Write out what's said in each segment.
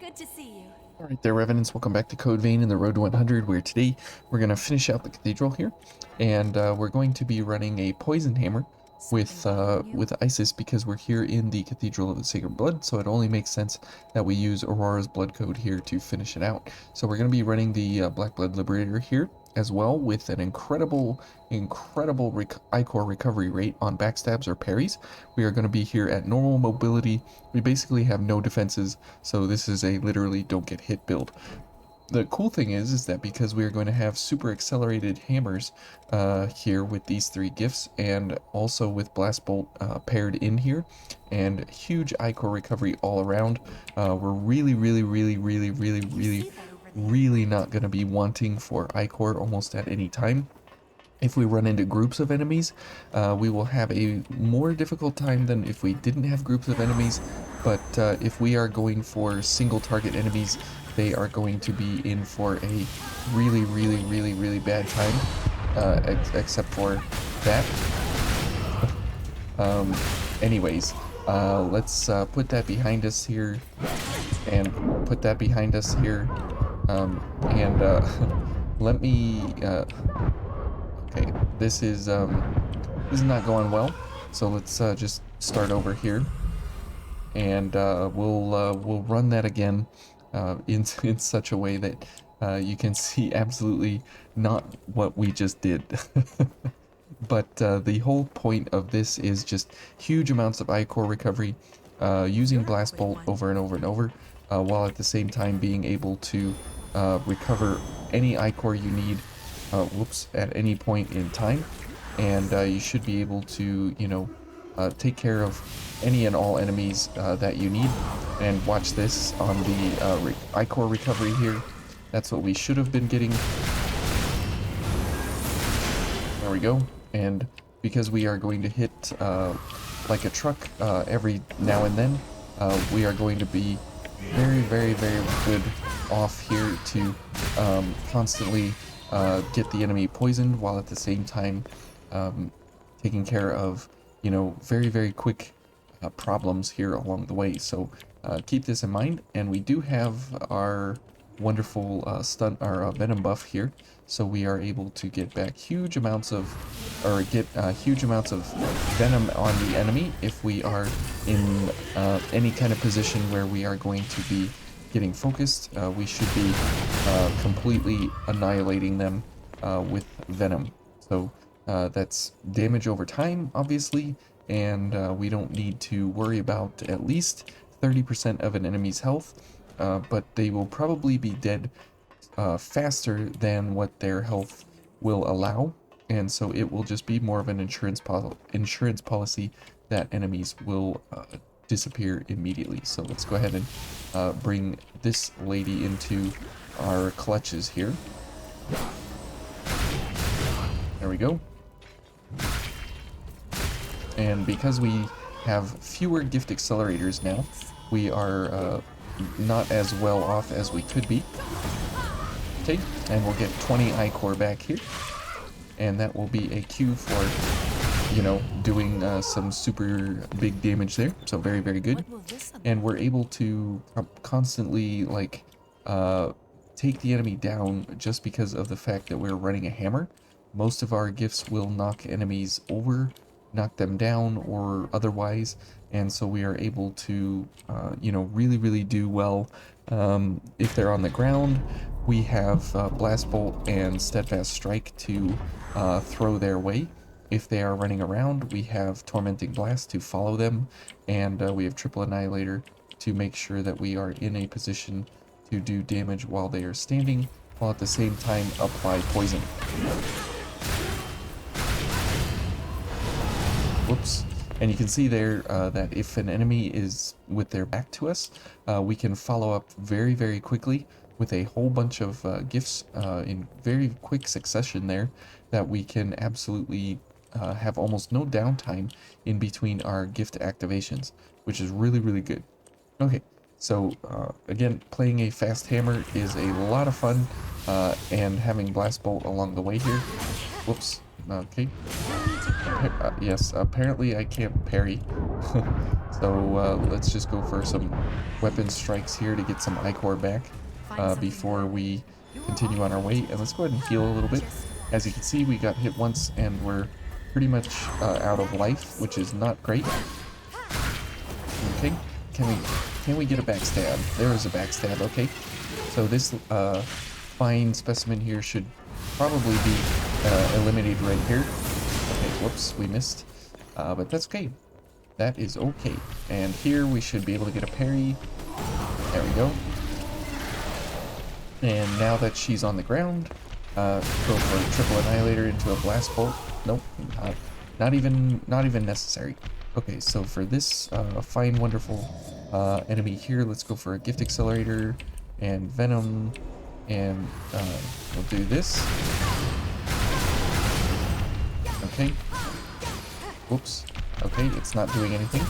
Good to see you. Alright there, Revenants, welcome back to Code Vein in the Road to 100, where today we're going to finish out the cathedral here, and we're going to be running a poison hammer with Isis, because we're here in the Cathedral of the Sacred Blood, so it only makes sense that we use Aurora's blood code here to finish it out. So we're going to be running the Black Blood Liberator here as well, with an incredible Ichor recovery rate on backstabs or parries. We are going to be here at normal mobility. We basically have no defenses, so this is a literally don't get hit build. The cool thing is that because we are going to have super accelerated hammers here with these three gifts, and also with Blast Bolt paired in here, and huge Ichor recovery all around, we're really not going to be wanting for Ichor almost at any time. If we run into groups of enemies, we will have a more difficult time than if we didn't have groups of enemies, but if we are going for single target enemies, they are going to be in for a really bad time, except for that. Anyways, let's put that behind us here, and put that behind us here, and let me, okay, this is not going well, so let's just start over here, and we'll run that again in such a way that you can see absolutely not what we just did. But the whole point of this is just huge amounts of Ichor recovery, using Blast Bolt over and over and over, while at the same time being able to recover any Ichor you need, at any point in time, and you should be able to, you know, take care of any and all enemies that you need. And watch this on the Ichor recovery here. That's what we should have been getting. There we go. And because we are going to hit like a truck every now and then, we are going to be very good off here to constantly get the enemy poisoned, while at the same time taking care of, you know, very quick problems here along the way. So keep this in mind. And we do have our wonderful venom buff here, so we are able to get back huge amounts of venom on the enemy if we are in any kind of position where we are going to be getting focused. We should be completely annihilating them with venom. So that's damage over time, obviously, and we don't need to worry about at least 30% of an enemy's health, but they will probably be dead faster than what their health will allow, and so it will just be more of an insurance policy that enemies will disappear immediately. So let's go ahead and bring this lady into our clutches here. There we go. And because we have fewer gift accelerators now, we are not as well off as we could be. Okay, and we'll get 20 Ichor back here, and that will be a cue for, you know, doing some super big damage there. So very good. And we're able to constantly, like, take the enemy down just because of the fact that we're running a hammer. Most of our gifts will knock enemies over, knock them down, or otherwise, and so we are able to you know, really do well. If they're on the ground, we have Blast Bolt and Steadfast Strike to throw their way. If they are running around, we have Tormenting Blast to follow them, and we have Triple Annihilator to make sure that we are in a position to do damage while they are standing, while at the same time apply poison. Whoops. And you can see there that if an enemy is with their back to us, we can follow up very quickly with a whole bunch of gifts in very quick succession there, that we can absolutely have almost no downtime in between our gift activations, which is really good. Okay, so again, playing a fast hammer is a lot of fun, and having Blast Bolt along the way here. Whoops. Okay. Yes, apparently I can't parry. So let's just go for some weapon strikes here to get some Ichor back before we continue on our way. And let's go ahead and heal a little bit. As you can see, we got hit once and we're pretty much out of life, which is not great. Okay, can we get a backstab? There is a backstab. Okay, so this fine specimen here should probably be eliminated right here. Okay, whoops, we missed, but that's okay. That is okay. And here we should be able to get a parry. There we go. And now that she's on the ground, go for a triple annihilator into a blast bolt. Nope, not even necessary. Okay, so for this fine, wonderful enemy here, let's go for a gift accelerator and venom, and we'll do this. Okay. Whoops. Okay, it's not doing anything.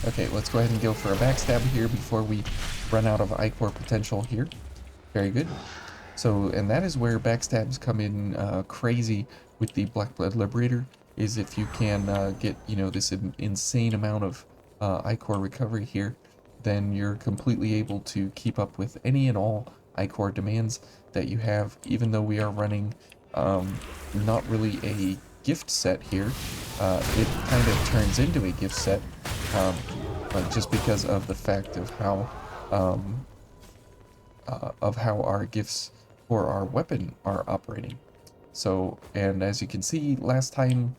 Okay, let's go ahead and go for a backstab here before we run out of Ichor potential here. Very good. So, and that is where backstabs come in crazy with the Black Blood Liberator, is if you can get, you know, this insane amount of Ichor recovery here, then you're completely able to keep up with any and all Ichor demands that you have, even though we are running not really a gift set here. It kind of turns into a gift set just because of the fact of how our gifts for our weapon are operating. So, and as you can see, last time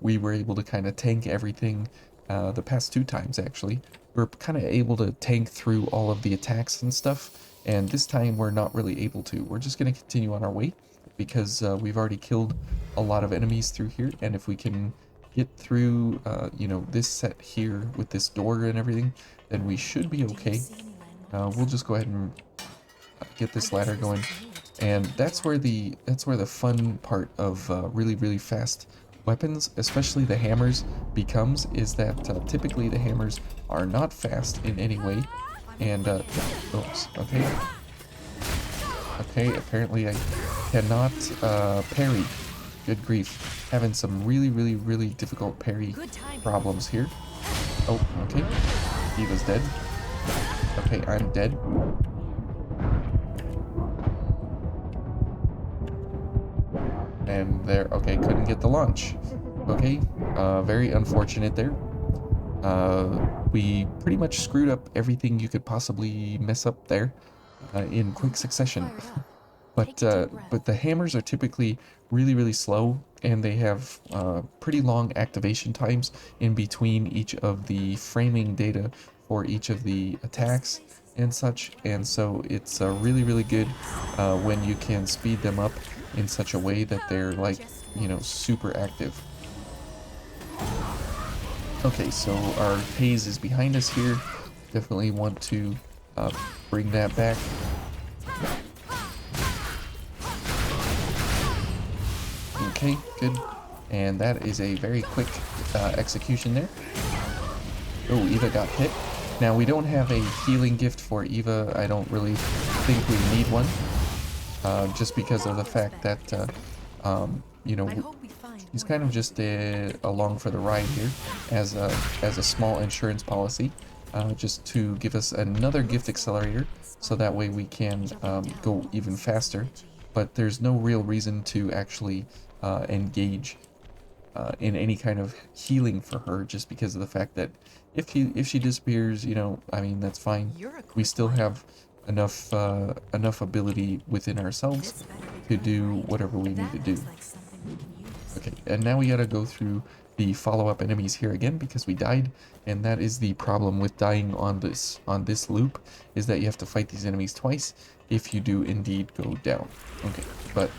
we were able to kind of tank everything. The past 2 times actually, we're kind of able to tank through all of the attacks and stuff, and this time we're not really able to. We're just going to continue on our way because we've already killed a lot of enemies through here, and if we can get through you know, this set here with this door and everything, then we should be okay. We'll just go ahead and get this ladder going, and that's where the fun part of really fast weapons, especially the hammers, becomes, is that typically the hammers are not fast in any way, and oops, okay, apparently I cannot parry. Good grief, having some really difficult parry problems here. Oh, okay, Eva's dead. Okay, I'm dead. And there, okay, couldn't get the launch. Okay, very unfortunate there. We pretty much screwed up everything you could possibly mess up there in quick succession. But the hammers are typically really slow, and they have pretty long activation times in between each of the framing data for each of the attacks and such, and so it's really good when you can speed them up in such a way that they're, like, you know, super active. Okay, so our haze is behind us here. Definitely want to bring that back. Okay, good. And that is a very quick execution there. Oh, Eva got hit. Now, we don't have a healing gift for Eva. I don't really think we need one. Just because of the fact that, you know, he's kind of just along for the ride here as a small insurance policy, just to give us another gift accelerator, so that way we can go even faster. But there's no real reason to actually engage in any kind of healing for her, just because of the fact that if she disappears, you know, I mean, that's fine. We still have enough ability within ourselves to do whatever we need to do. Okay, and now we gotta go through the follow-up enemies here again because we died, and that is the problem with dying on this loop, is that you have to fight these enemies twice if you do indeed go down. Okay, but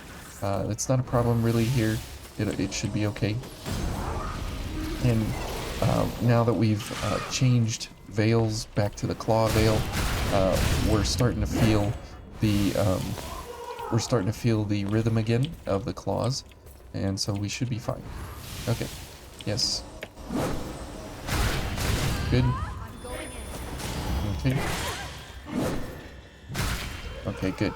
it's not a problem really here. It should be okay. And now that we've changed veils back to the claw veil, we're starting to feel the rhythm again of the claws, and so we should be fine. Okay, yes, good. Okay, good.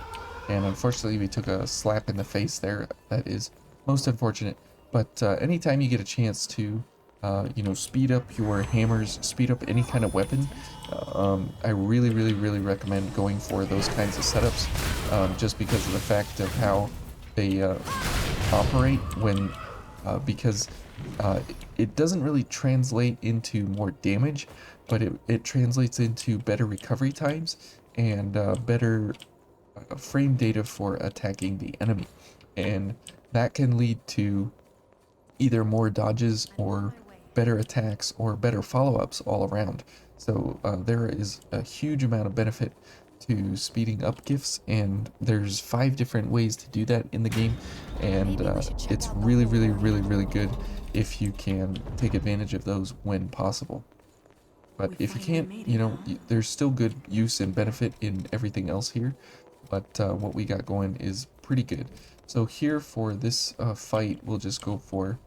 And unfortunately we took a slap in the face there. That is most unfortunate, but anytime you get a chance to you know, speed up your hammers, speed up any kind of weapon, I really, really, really recommend going for those kinds of setups, just because of the fact of how they operate when, because it doesn't really translate into more damage, but it translates into better recovery times and better frame data for attacking the enemy. And that can lead to either more dodges or better attacks or better follow-ups all around. So there is a huge amount of benefit to speeding up gifts, and there's 5 different ways to do that in the game, and it's really, really, really, really good if you can take advantage of those when possible. But if you can't, you know, there's still good use and benefit in everything else here, but what we got going is pretty good. So here for this fight, we'll just go for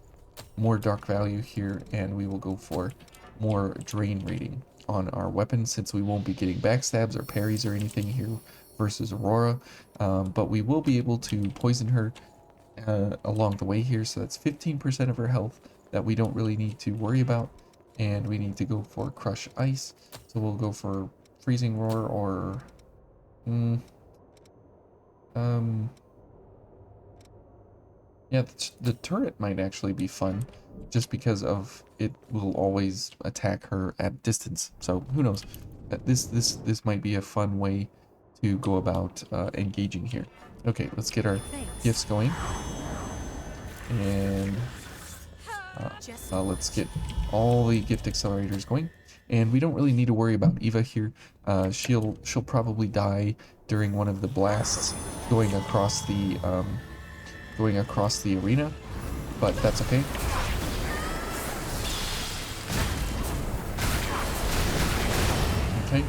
more dark value here, and we will go for more drain rating on our weapon, since we won't be getting backstabs or parries or anything here versus Aurora, but we will be able to poison her along the way here, so that's 15% of her health that we don't really need to worry about. And we need to go for crush ice, so we'll go for freezing roar or yeah, the turret might actually be fun, just because of it will always attack her at distance. So who knows? This might be a fun way to go about engaging here. Okay, let's get our gifts going, and let's get all the gift accelerators going. And we don't really need to worry about Eva here. She'll probably die during one of the blasts going across the arena, but that's okay. Okay.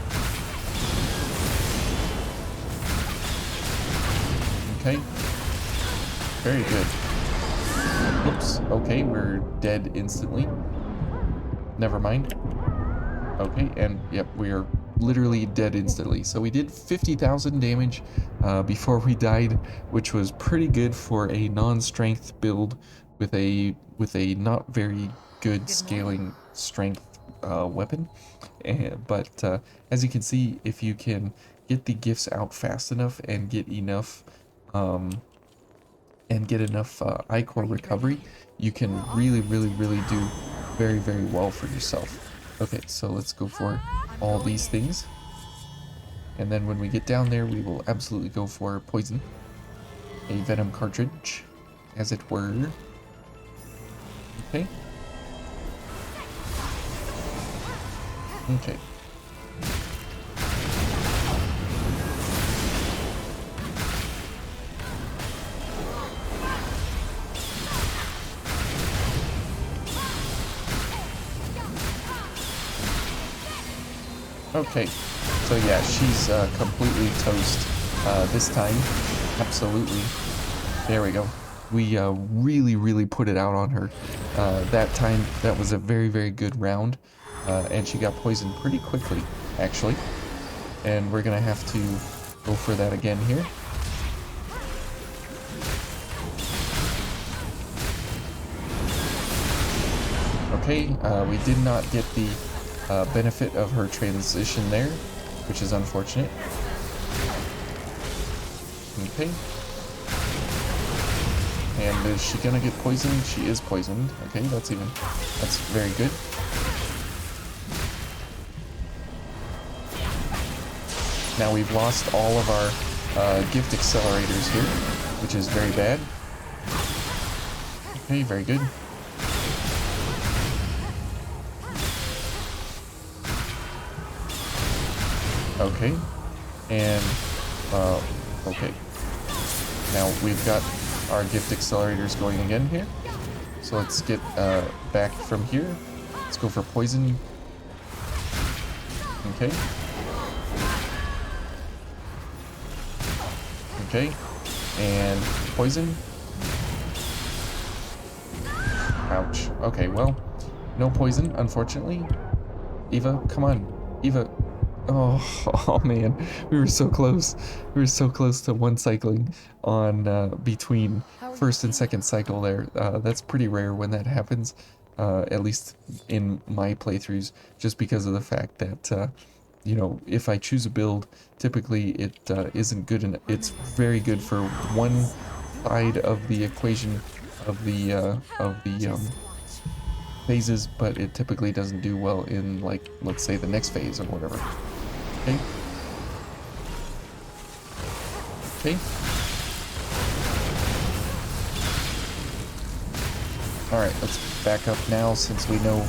Okay. Very good. Oops. Okay, we're dead instantly. Never mind. Okay, and yep, we are literally dead instantly. So we did 50,000 damage before we died, which was pretty good for a non-strength build with a not very good scaling strength weapon. But as you can see, if you can get the gifts out fast enough and get enough iCore recovery, you can really, really, really do very, very well for yourself. Okay, so let's go for all these things. And then when we get down there, we will absolutely go for poison. A venom cartridge, as it were. Okay. Okay. Okay, so yeah, she's completely toast this time. Absolutely. There we go. We really, really put it out on her. That time, that was a very, very good round. And she got poisoned pretty quickly, actually. And we're going to have to go for that again here. Okay, we did not get the benefit of her transition there, which is unfortunate. Okay. And is she gonna get poisoned? She is poisoned. Okay, that's very good. Now we've lost all of our gift accelerators here, which is very bad. Okay, very good. Okay, and okay. Now we've got our gift accelerators going again here. So let's get back from here. Let's go for poison. Okay. Okay, and poison. Ouch. Okay, well, no poison, unfortunately. Eva, come on. Eva. Oh man, we were so close. We were so close to one cycling on between first and second cycle there. That's pretty rare when that happens. at least in my playthroughs, just because of the fact that, you know, if I choose a build, typically it isn't good, and it's very good for one side of the equation of the phases, but it typically doesn't do well in, like, let's say the next phase or whatever. Okay. Okay. Alright, let's back up now since we know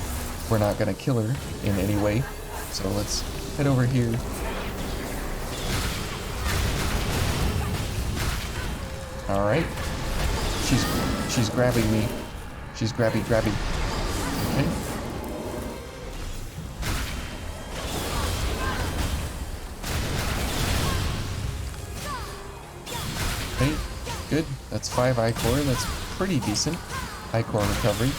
we're not gonna kill her in any way. So let's head over here. Alright. She's grabbing me. She's grabbing. Okay. Okay, good. That's 5 Ichor. That's pretty decent Ichor recovery.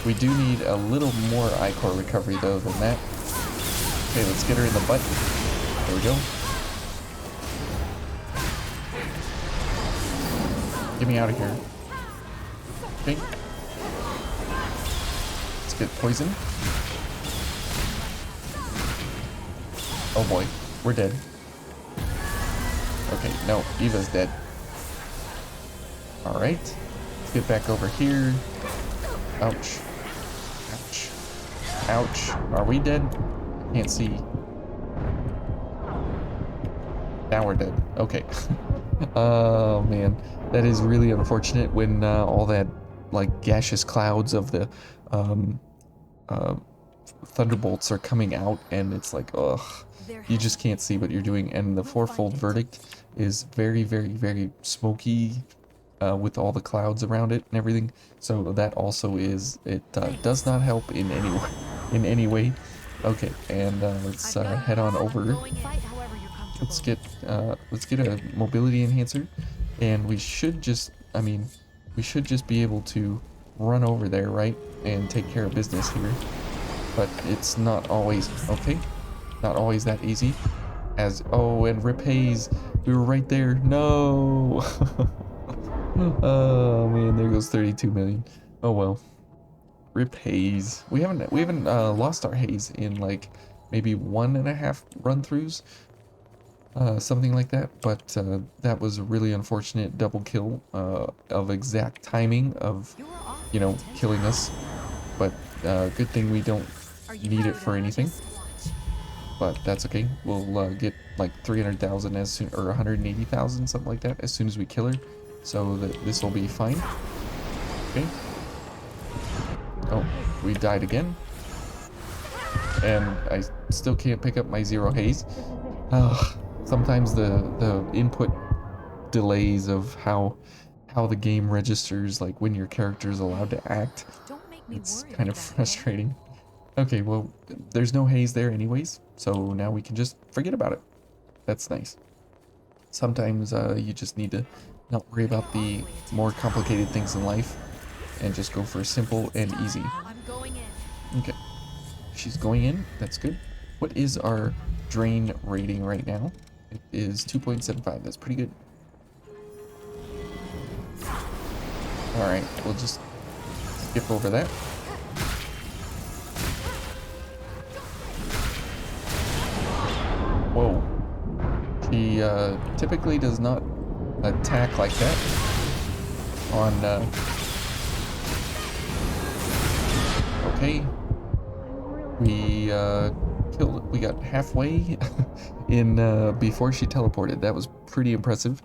We do need a little more Ichor recovery though than that. Okay, let's get her in the butt. There we go. Get me out of here. Okay. Let's get poison. Oh boy, we're dead. Okay, no, Eva's dead. Alright. Let's get back over here. Ouch. Ouch. Ouch. Are we dead? Can't see. Now we're dead. Okay. Oh man, that is really unfortunate when all that like gaseous clouds of the thunderbolts are coming out, and it's like, ugh, you just can't see what you're doing. And the fourfold verdict is very, very, very smoky with all the clouds around it and everything. So that also is, it does not help in any way. Okay, and let's head on over. Let's get a mobility enhancer, and we should just, I mean, we should just be able to run over there, right, and take care of business here. But it's not always, okay, not always that easy. As, oh, and Rip Hayes, we were right there. No. Oh man, there goes 32 million. Oh well. Rip Hayes. We haven't lost our Hayes in like maybe 1.5 run-throughs. Something like that, but that was a really unfortunate double kill of exact timing of, you know, killing us. But good thing we don't need it for anything. But that's okay. We'll get like 300,000 as soon, or 180,000, something like that, as soon as we kill her. So that this will be fine. Okay. Oh, we died again, and I still can't pick up my 0 haze. Ugh. Sometimes the input delays of how the game registers, like when your character is allowed to act, it's kind of frustrating. Okay, well, there's no haze there anyways, so now we can just forget about it. That's nice. Sometimes you just need to not worry about the more complicated things in life and just go for simple and easy. Okay, she's going in. That's good. What is our drain rating right now? It is 2.75. That's pretty good. Alright, we'll just skip over that. Whoa. She typically does not attack like that on... Okay. We got halfway in before she teleported. That was pretty impressive,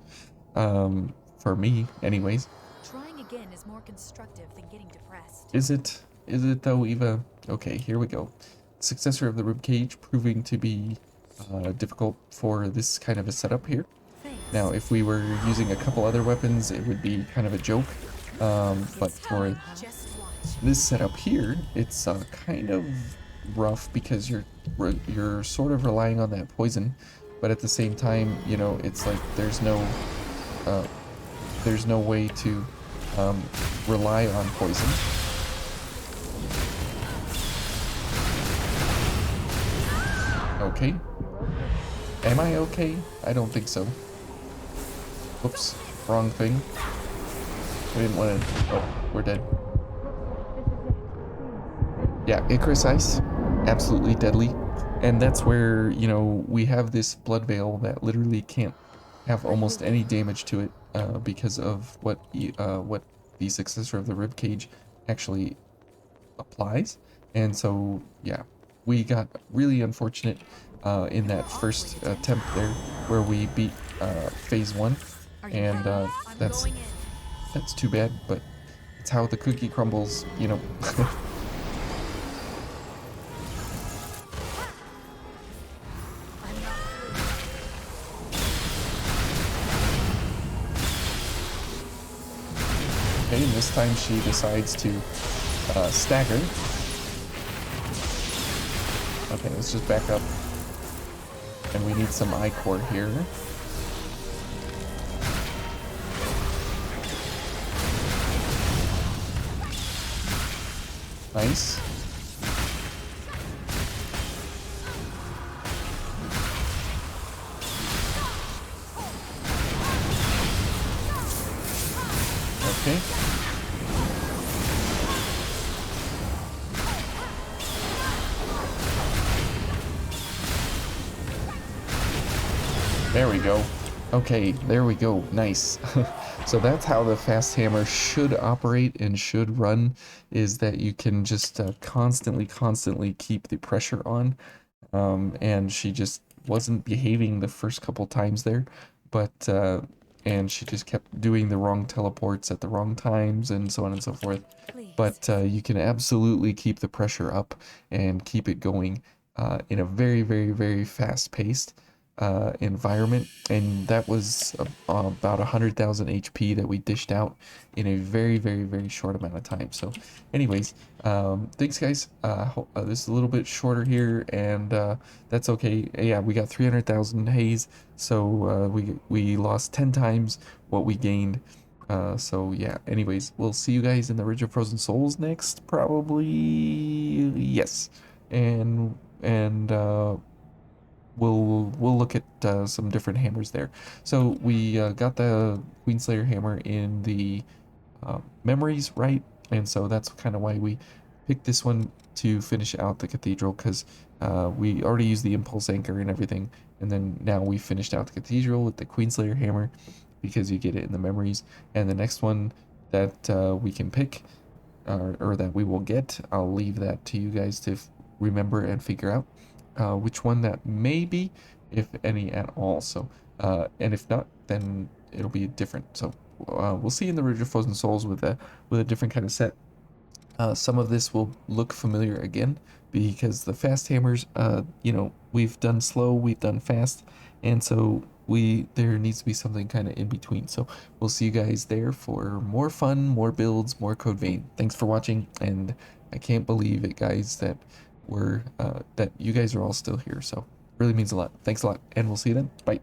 for me anyways. Trying again is more constructive than getting depressed. Is it though, Eva? Okay, here we go. Successor of the ribcage, proving to be difficult for this kind of a setup here. Thanks. Now if we were using a couple other weapons, it would be kind of a joke, but for this setup here, it's kind of rough because you're sort of relying on that poison, but at the same time, you know, it's like there's no way to rely on poison. Okay. Am I okay? I don't think so. Whoops, wrong thing. We didn't want to. Oh, we're dead. Yeah, Icarus Ice, absolutely deadly. And that's where, you know, we have this Blood Veil that literally can't have almost any damage to it because of what the successor of the Rib Cage actually applies. And so, yeah, we got really unfortunate in that first attempt there where we beat phase 1. Are you And ready? I'm that's going in. that's too bad, but it's how the cookie crumbles, you know. I'm not Okay, and this time she decides to stagger. Okay, let's just back up. And we need some I-core here. Nice. Okay. There we go. Okay, there we go. Nice. So that's how the fast hammer should operate and should run, is that you can just constantly keep the pressure on. And she just wasn't behaving the first couple times there, but and she just kept doing the wrong teleports at the wrong times and so on and so forth. please. But you can absolutely keep the pressure up and keep it going in a very fast-paced environment, and that was about 100,000 HP that we dished out in a very short amount of time. So anyways, thanks guys. This is a little bit shorter here, and that's okay. Yeah, we got 300,000 haze, so we lost 10 times what we gained. So yeah, anyways, we'll see you guys in the Ridge of Frozen Souls next, probably. Yes. And we'll look at some different hammers there. So we got the Queenslayer hammer in the memories, right? And so that's kind of why we picked this one to finish out the cathedral, because we already used the impulse anchor and everything, and then now we finished out the cathedral with the Queenslayer hammer because you get it in the memories. And the next one that we can pick, or that we will get, I'll leave that to you guys to remember and figure out which one that may be, if any at all. So, and if not, then it'll be different. So, we'll see in the Ridge of Frozen Souls with a different kind of set. Some of this will look familiar again because the fast hammers, you know, we've done slow, we've done fast, and so there needs to be something kind of in between. So we'll see you guys there for more fun, more builds, more Code Vein. Thanks for watching, and I can't believe it, guys, that that you guys are all still here. So really means a lot. Thanks a lot, and we'll see you then. Bye.